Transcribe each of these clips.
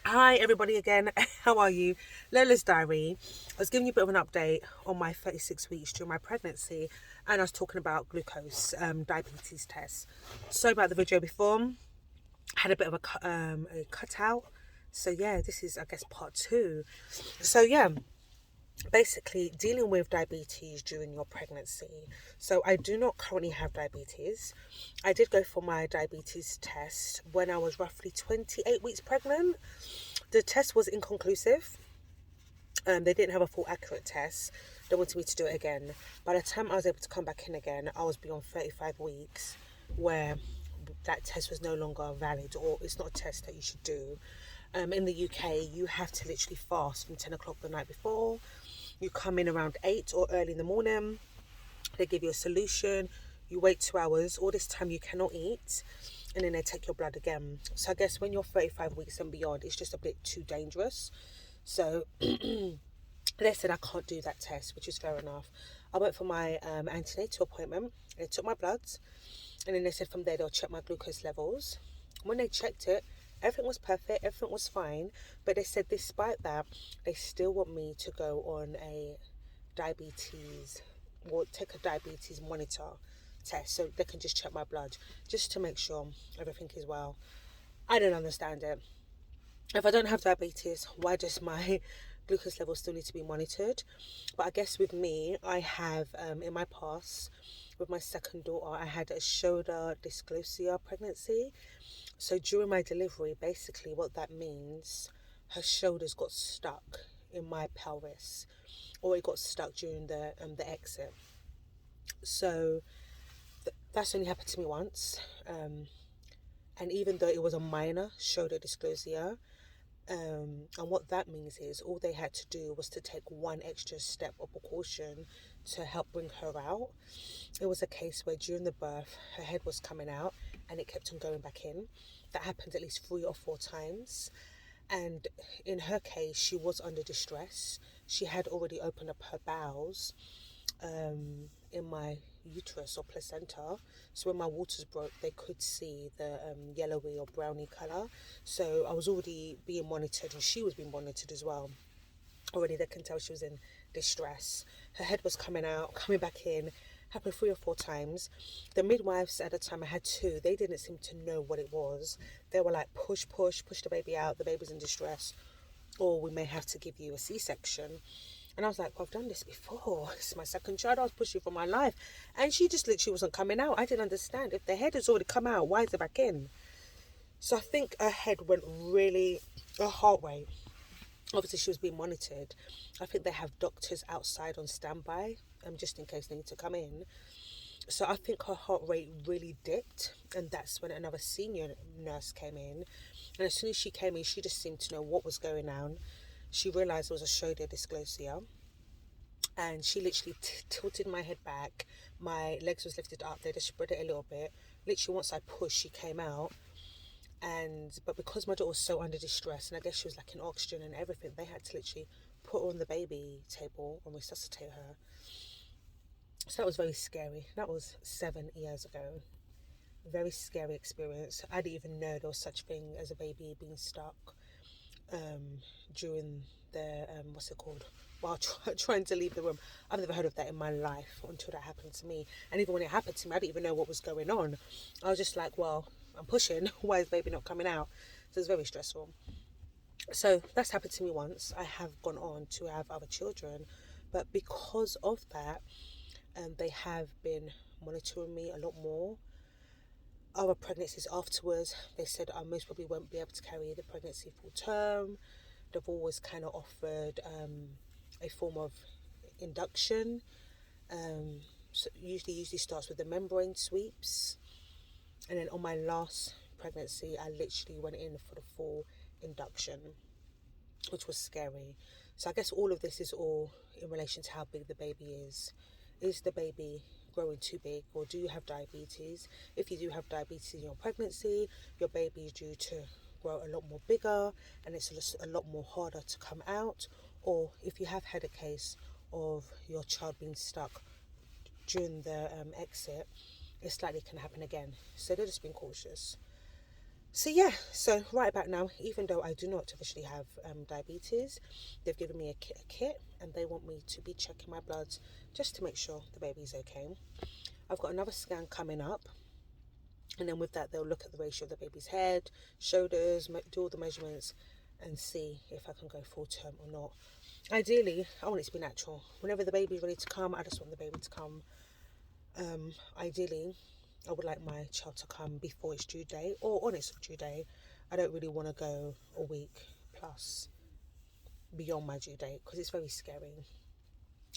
Hi everybody again, how are you? Lola's diary. I was giving you a bit of an update on my 36 weeks during my pregnancy, and I was talking about glucose diabetes tests. Sorry about the video before. I had a bit of a cutout. So yeah, this is I guess part two. So yeah, basically dealing with diabetes during your pregnancy. So I do not currently have diabetes. I did go for my diabetes test when I was roughly 28 weeks pregnant. The test was inconclusive. They didn't have a full accurate test. They wanted me to do it again. By the time I was able to come back in again, I was beyond 35 weeks, where that test was no longer valid, or it's not a test that you should do. In the UK, you have to literally fast from 10 o'clock the night before. You come in around 8 or early in the morning. They give you a solution. You wait 2 hours. All this time you cannot eat. And then they take your blood again. So I guess when you're 35 weeks and beyond, it's just a bit too dangerous. So they said I can't do that test, which is fair enough. I went for my antenatal appointment. They took my bloods, and then they said from there they'll check my glucose levels. When they checked it, everything was perfect, everything was fine. But they said despite that, they still want me to go on a diabetes or take a diabetes monitor test so they can just check my blood just to make sure everything is well. I don't understand it. If I don't have diabetes, why does my glucose level still need to be monitored? But I guess with me, I have in my past, with my second daughter, I had a shoulder dysglosia pregnancy. So during my delivery, basically what that means, her shoulders got stuck in my pelvis, or it got stuck during the exit. So that's only happened to me once. And even though it was a minor shoulder dysglosia, and what that means is all they had to do was to take one extra step of precaution to help bring her out. It was a case where during the birth, her head was coming out and it kept on going back in. That happened at least 3 or 4 times. And in her case, she was under distress. She had already opened up her bowels in my uterus or placenta. So when my waters broke, they could see the yellowy or browny colour. So I was already being monitored, and she was being monitored as well. Already, they can tell she was in distress. Her head was coming out, coming back in. Happened 3 or 4 times. The midwives at the time, I had two, they didn't seem to know what it was. They were like, push, push, push the baby out. The baby's in distress, or we may have to give you a C-section. And I was like, well, I've done this before. It's my second child. I was pushing for my life. And she just literally wasn't coming out. I didn't understand. If the head has already come out, why is it back in? So I think her head went really, her heart rate. Obviously, she was being monitored. I think they have doctors outside on standby, just in case they need to come in. So I think her heart rate really dipped. And that's when another senior nurse came in. And as soon as she came in, she just seemed to know what was going on. She realised it was a shoulder dysglosia, and she literally tilted my head back. My legs was lifted up. They just spread it a little bit. Literally, once I pushed, she came out. And but because my daughter was so under distress, and I guess she was lacking oxygen and everything, they had to literally put her on the baby table and resuscitate her. So that was very scary. That was 7 years ago. Very scary experience. I didn't even know there was such thing as a baby being stuck during the what's it called, while trying to leave the room. I've never heard of that in my life until that happened to me. And even when it happened to me, I didn't even know what was going on. I was just like, well, I'm pushing. Why is baby not coming out? So it's very stressful. So that's happened to me once. I have gone on to have other children, but because of that, they have been monitoring me a lot more. Other pregnancies afterwards, they said I most probably won't be able to carry the pregnancy full term. They've always kind of offered a form of induction. So usually starts with the membrane sweeps, and then on my last pregnancy, I literally went in for the full induction, which was scary. So I guess all of this is all in relation to how big the baby is. Is the baby growing too big, or do you have diabetes? If you do have diabetes in your pregnancy, your baby is due to grow a lot more bigger, and it's just a lot more harder to come out. Or if you have had a case of your child being stuck during the exit, it's likely can happen again. So they're just being cautious. So yeah, so right about now, even though I do not officially have diabetes, they've given me a kit and they want me to be checking my bloods just to make sure the baby's okay. I've got another scan coming up, and then with that they'll look at the ratio of the baby's head, shoulders, do all the measurements and see if I can go full term or not. Ideally, I want it to be natural. Whenever the baby's ready to come, I just want the baby to come. Ideally, I would like my child to come before its due date or on its due date. I don't really want to go a week plus beyond my due date because it's very scary.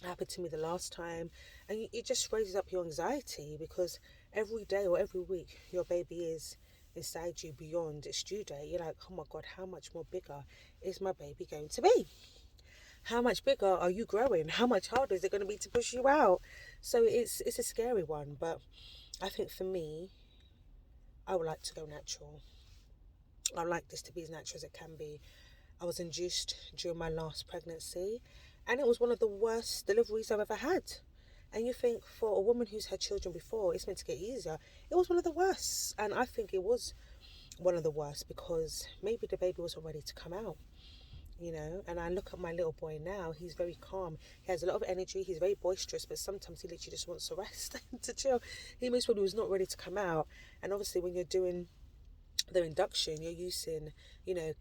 It happened to me the last time, and it just raises up your anxiety because every day or every week your baby is inside you beyond its due date. You're like, oh my god, how much more bigger is my baby going to be? How much bigger are you growing? How much harder is it going to be to push you out? So it's a scary one, but I think for me, I would like to go natural. I like this to be as natural as it can be. I was induced during my last pregnancy, and it was one of the worst deliveries I've ever had. And you think for a woman who's had children before, it's meant to get easier. It was one of the worst, and I think it was one of the worst because maybe the baby wasn't ready to come out. And I look at my little boy now, he's very calm. He has a lot of energy, he's very boisterous, but sometimes he literally just wants to rest and to chill. He most probably was not ready to come out. And obviously when you're doing the induction, you're using,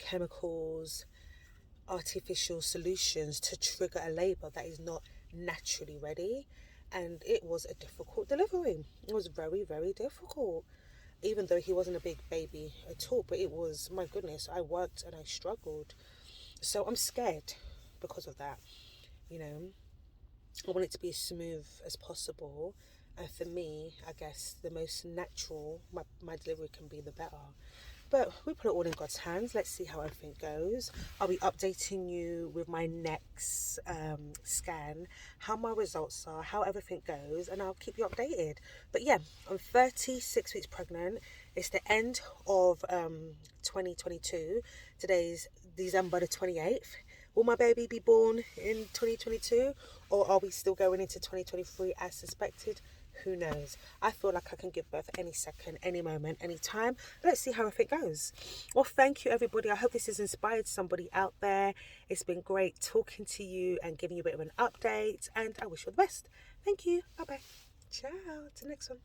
chemicals, artificial solutions to trigger a labour that is not naturally ready. And it was a difficult delivery. It was very, very difficult. Even though he wasn't a big baby at all, but it was, my goodness, I worked and I struggled. So I'm scared because of that. You know, I want it to be as smooth as possible. And for me, I guess the most natural my delivery can be, the better. But we put it all in God's hands. Let's see how everything goes. I'll be updating you with my next scan, how my results are, how everything goes, and I'll keep you updated. But yeah, I'm 36 weeks pregnant. It's the end of 2022. Today's December the 28th. Will my baby be born in 2022, or are we still going into 2023 as suspected? Who knows? I feel like I can give birth any second, any moment, any time. Let's see how it goes. Well, thank you, everybody. I hope this has inspired somebody out there. It's been great talking to you and giving you a bit of an update, and I wish you all the best. Thank you. Bye-bye. Ciao. To the next one.